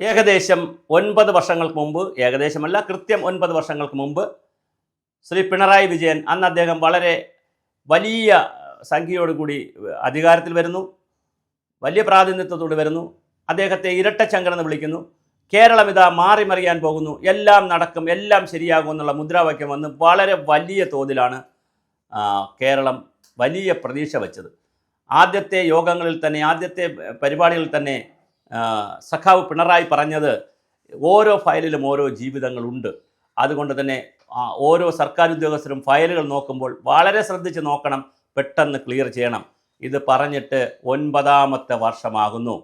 ഏകദേശം 9 വർഷങ്ങൾക്ക് മുമ്പ്, ഏകദേശമല്ല കൃത്യം 9 വർഷങ്ങൾക്ക് മുമ്പ് ശ്രീ പിണറായി വിജയൻ, അന്ന് അദ്ദേഹം വളരെ വലിയ സംഖ്യയോടുകൂടി അധികാരത്തിൽ വരുന്നു, വലിയ പ്രാതിനിധ്യത്തോടെ വരുന്നു. അദ്ദേഹത്തെ ഇരട്ടച്ചങ്കനെന്ന് വിളിക്കുന്നു. കേരളം ഇതാ മാറിമറിയാൻ പോകുന്നു, എല്ലാം നടക്കും, എല്ലാം ശരിയാകും എന്നുള്ള മുദ്രാവാക്യം വന്ന് വളരെ വലിയ തോതിലാണ് കേരളം വലിയ പ്രതീക്ഷ വച്ചത്. ആദ്യത്തെ യോഗങ്ങളിൽ തന്നെ, ആദ്യത്തെ പരിപാടികളിൽ തന്നെ സഖാവ് പിണറായി പറഞ്ഞത് ഓരോ ഫയലിലും ഓരോ ജീവിതങ്ങളുണ്ട്. അതുകൊണ്ട് തന്നെ ഓരോ സർക്കാർ ഉദ്യോഗസ്ഥരും ഫയലുകൾ നോക്കുമ്പോൾ വളരെ ശ്രദ്ധിച്ച് നോക്കണം, പെട്ടെന്ന് ക്ലിയർ ചെയ്യണം. ഇത് പറഞ്ഞിട്ട് 9ാമത്തെ വർഷമാകുന്നു.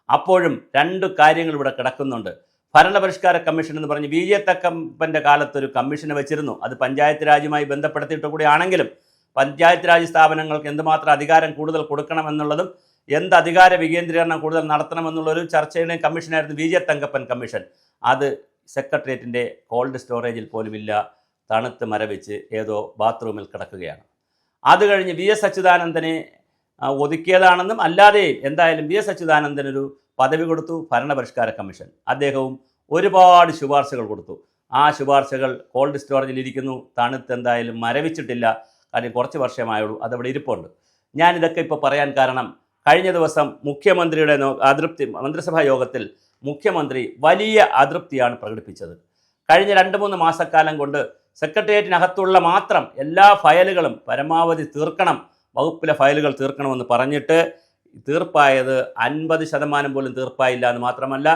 അപ്പോഴും 2 കാര്യങ്ങൾ ഇവിടെ കിടക്കുന്നുണ്ട്. ഭരണപരിഷ്കാര കമ്മീഷൻ എന്ന് പറഞ്ഞ് വി ജെ തക്കപ്പൻ്റെ കാലത്തൊരു കമ്മീഷനെ വെച്ചിരുന്നു. അത് പഞ്ചായത്ത് രാജുമായി ബന്ധപ്പെടുത്തിയിട്ട് കൂടിയാണെങ്കിലും പഞ്ചായത്ത് രാജ് സ്ഥാപനങ്ങൾക്ക് എന്തുമാത്രം അധികാരം കൂടുതൽ കൊടുക്കണമെന്നുള്ളതും എന്ത് അധികാര വികേന്ദ്രീകരണം കൂടുതൽ നടത്തണമെന്നുള്ളൊരു ചർച്ചയുടെയും കമ്മീഷനായിരുന്നു വി ജെ തങ്കപ്പൻ കമ്മീഷൻ. അത് സെക്രട്ടേറിയറ്റിൻ്റെ കോൾഡ് സ്റ്റോറേജിൽ പോലുമില്ല, തണുത്ത് മരവിച്ച് ഏതോ ബാത്റൂമിൽ കിടക്കുകയാണ്. അത് കഴിഞ്ഞ് വി എസ് അച്യുതാനന്ദനെ ഒതുക്കിയതാണെന്നും അല്ലാതെ എന്തായാലും വി എസ് അച്യുതാനന്ദനൊരു പദവി കൊടുത്തു ഭരണപരിഷ്കാര കമ്മീഷൻ. അദ്ദേഹവും ഒരുപാട് ശുപാർശകൾ കൊടുത്തു. ആ ശുപാർശകൾ കോൾഡ് സ്റ്റോറേജിൽ ഇരിക്കുന്നു, തണുത്ത് എന്തായാലും മരവിച്ചിട്ടില്ല. കാര്യം കുറച്ച് വർഷമായുള്ളൂ, അതവിടെ ഇരിപ്പുണ്ട്. ഞാനിതൊക്കെ ഇപ്പോൾ പറയാൻ കാരണം, കഴിഞ്ഞ ദിവസം മുഖ്യമന്ത്രിയുടെ അതൃപ്തി, മന്ത്രിസഭാ യോഗത്തിൽ മുഖ്യമന്ത്രി വലിയ അതൃപ്തിയാണ് പ്രകടിപ്പിച്ചത്. കഴിഞ്ഞ 2-3 മാസക്കാലം കൊണ്ട് സെക്രട്ടേറിയറ്റിനകത്തുള്ള മാത്രം എല്ലാ ഫയലുകളും പരമാവധി തീർക്കണം, വകുപ്പിലെ ഫയലുകൾ തീർക്കണമെന്ന് പറഞ്ഞിട്ട് തീർപ്പായത് 50% പോലും തീർപ്പായില്ല എന്ന് മാത്രമല്ല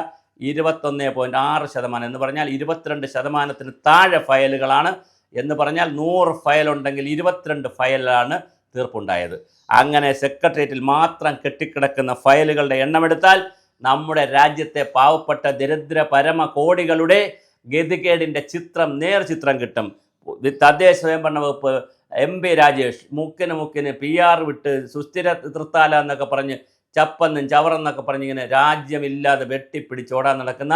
21.6% എന്ന് പറഞ്ഞാൽ 22%-ന് താഴെ ഫയലുകളാണ്. എന്ന് പറഞ്ഞാൽ 100 ഫയലുണ്ടെങ്കിൽ 22 ഫയലാണ് തീർപ്പുണ്ടായത്. അങ്ങനെ സെക്രട്ടേറിയറ്റിൽ മാത്രം കെട്ടിക്കിടക്കുന്ന ഫയലുകളുടെ എണ്ണമെടുത്താൽ നമ്മുടെ രാജ്യത്തെ പാവപ്പെട്ട ദരിദ്ര പരമകോടികളുടെ ഗതികേടിൻ്റെ ചിത്രം, നേർചിത്രം കിട്ടും. തദ്ദേശ സ്വയംഭരണ വകുപ്പ് MP രാജേഷ് മുക്കിന് PR വിട്ട് സുസ്ഥിര തൃത്താല എന്നൊക്കെ പറഞ്ഞ് ചപ്പെന്നും ചവറെന്നൊക്കെ പറഞ്ഞ് ഇങ്ങനെ രാജ്യമില്ലാതെ വെട്ടിപ്പിടിച്ചോടാൻ നടക്കുന്ന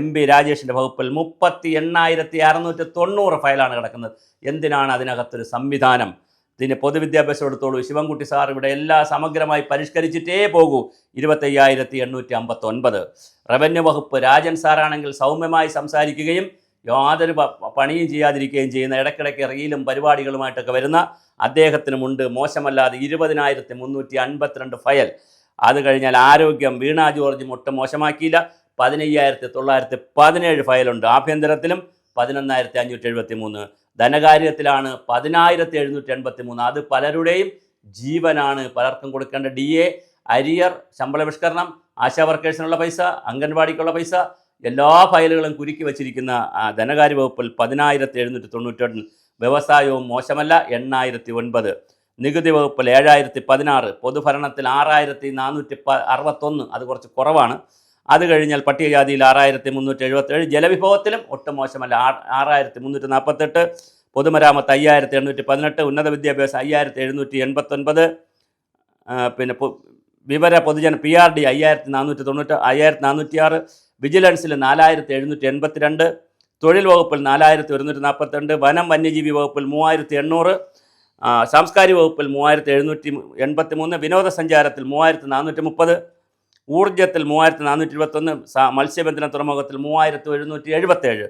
MP രാജേഷിൻ്റെ വകുപ്പിൽ 38,690 ഫയലാണ് കിടക്കുന്നത്. എന്തിനാണ് അതിനകത്തൊരു സംവിധാനം? ഇതിന് പൊതുവിദ്യാഭ്യാസം എടുത്തോളൂ, ശിവൻകുട്ടി സാർ ഇവിടെ എല്ലാം സമഗ്രമായി പരിഷ്കരിച്ചിട്ടേ പോകൂ. 25,859. റവന്യൂ വകുപ്പ് രാജൻ സാറാണെങ്കിൽ സൗമ്യമായി സംസാരിക്കുകയും യാതൊരു പണിയും ചെയ്യാതിരിക്കുകയും ചെയ്യുന്ന, ഇടയ്ക്കിടയ്ക്ക് റീലും പരിപാടികളുമായിട്ടൊക്കെ വരുന്ന അദ്ദേഹത്തിനുമുണ്ട് മോശമല്ലാതെ 20,352 ഫയൽ. അത് കഴിഞ്ഞാൽ ആരോഗ്യം, വീണ ജോർജും ഒട്ടും മോശമാക്കിയില്ല, 15,917 ഫയലുണ്ട്. ആഭ്യന്തരത്തിലും 11,573. ധനകാര്യത്തിലാണ് 10,783. അത് പലരുടെയും ജീവനാണ്. പലർക്കും കൊടുക്കേണ്ട DA, അരിയർ, ശമ്പള പരിഷ്കരണം, ആശാ വർക്കേഴ്സിനുള്ള പൈസ, അംഗൻവാടിക്കുള്ള പൈസ, എല്ലാ ഫയലുകളും കുരുക്കി വച്ചിരിക്കുന്ന ധനകാര്യ വകുപ്പിൽ 10,791. വ്യവസായവും മോശമല്ല, 8,009. നികുതി വകുപ്പിൽ 7,016. പൊതുഭരണത്തിൽ 6,461. അത് കുറച്ച് കുറവാണ്. അത് കഴിഞ്ഞാൽ പട്ടികജാതിയിൽ 6,377. ജലവിഭവത്തിലും ഒട്ടും മോശമല്ല, 6,348. പൊതുമരാമത്ത് 5,818. ഉന്നത വിദ്യാഭ്യാസം 5,789. പിന്നെ വിവര പൊതുജന PRD 5,406. വിജിലൻസിൽ 4,782. തൊഴിൽ വകുപ്പിൽ 4,142. വനം വന്യജീവി വകുപ്പിൽ 3,800. സാംസ്കാരിക വകുപ്പിൽ 3,783. വിനോദസഞ്ചാരത്തിൽ 3,430. ഊർജ്ജത്തിൽ 3,421. മത്സ്യബന്ധന തുറമുഖത്തിൽ 3,777.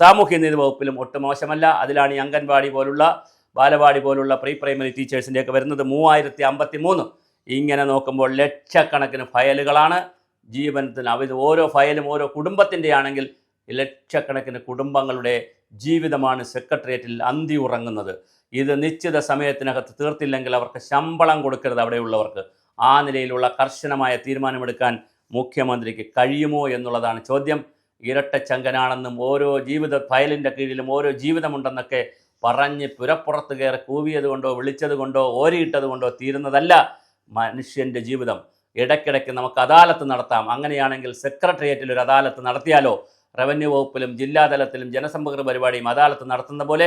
സാമൂഹ്യനീതി വകുപ്പിലും ഒട്ടും മോശമല്ല. അതിലാണ് ഈ അംഗൻവാടി പോലുള്ള, ബാലവാടി പോലുള്ള പ്രീ പ്രൈമറി ടീച്ചേഴ്സിൻ്റെയൊക്കെ വരുന്നത്. 3,053. ഇങ്ങനെ നോക്കുമ്പോൾ ലക്ഷക്കണക്കിന് ഫയലുകളാണ്. ജീവനത്തിന് അവർ ഓരോ ഫയലും ഓരോ കുടുംബത്തിൻ്റെ ആണെങ്കിൽ ലക്ഷക്കണക്കിന് കുടുംബങ്ങളുടെ ജീവിതമാണ് സെക്രട്ടേറിയറ്റിൽ അന്തി ഉറങ്ങുന്നത്. ഇത് നിശ്ചിത സമയത്തിനകത്ത് തീർത്തില്ലെങ്കിൽ അവർക്ക് ശമ്പളം കൊടുക്കരുത്. അവിടെയുള്ളവർക്ക് ആ നിലയിലുള്ള കർശനമായ തീരുമാനമെടുക്കാൻ മുഖ്യമന്ത്രിക്ക് കഴിയുമോ എന്നുള്ളതാണ് ചോദ്യം. ഇരട്ടച്ചങ്കനാണെന്നും ഓരോ ജീവിത ഫയലിൻ്റെ കീഴിലും ഓരോ ജീവിതമുണ്ടെന്നൊക്കെ പറഞ്ഞ് പുരപ്പുറത്ത് കയറി കൂവിയത് കൊണ്ടോ വിളിച്ചത് കൊണ്ടോ ഓരിയിട്ടത് കൊണ്ടോ തീരുന്നതല്ല മനുഷ്യൻ്റെ ജീവിതം. ഇടയ്ക്കിടയ്ക്ക് നമുക്ക് അദാലത്ത് നടത്താം. അങ്ങനെയാണെങ്കിൽ സെക്രട്ടേറിയറ്റിൽ ഒരു അദാലത്ത് നടത്തിയാലോ? റവന്യൂ വകുപ്പിലും ജില്ലാതലത്തിലും ജനസമ്പർക്ക പരിപാടിയും അദാലത്ത് നടത്തുന്ന പോലെ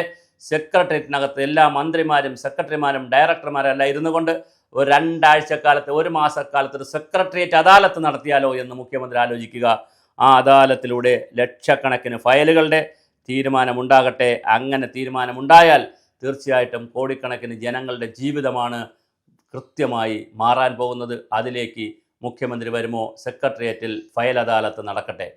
സെക്രട്ടേറിയറ്റിനകത്ത് എല്ലാ മന്ത്രിമാരും സെക്രട്ടറിമാരും ഡയറക്ടർമാരെല്ലാം ഇരുന്നു കൊണ്ട് ഒരു 2 ആഴ്ചക്കാലത്ത്, 1 മാസക്കാലത്ത് ഒരു സെക്രട്ടേറിയറ്റ് അദാലത്ത് നടത്തിയാലോ എന്ന് മുഖ്യമന്ത്രി ആലോചിക്കുക. ആ അദാലത്തിലൂടെ ലക്ഷക്കണക്കിന് ഫയലുകളുടെ തീരുമാനമുണ്ടാകട്ടെ. അങ്ങനെ തീരുമാനമുണ്ടായാൽ തീർച്ചയായിട്ടും കോടിക്കണക്കിന് ജനങ്ങളുടെ ജീവിതമാണ് കൃത്യമായി മാറാൻ പോകുന്നത്. അതിലേക്ക് മുഖ്യമന്ത്രി വരുമോ? സെക്രട്ടേറിയറ്റിൽ ഫയൽ അദാലത്ത് നടക്കട്ടെ.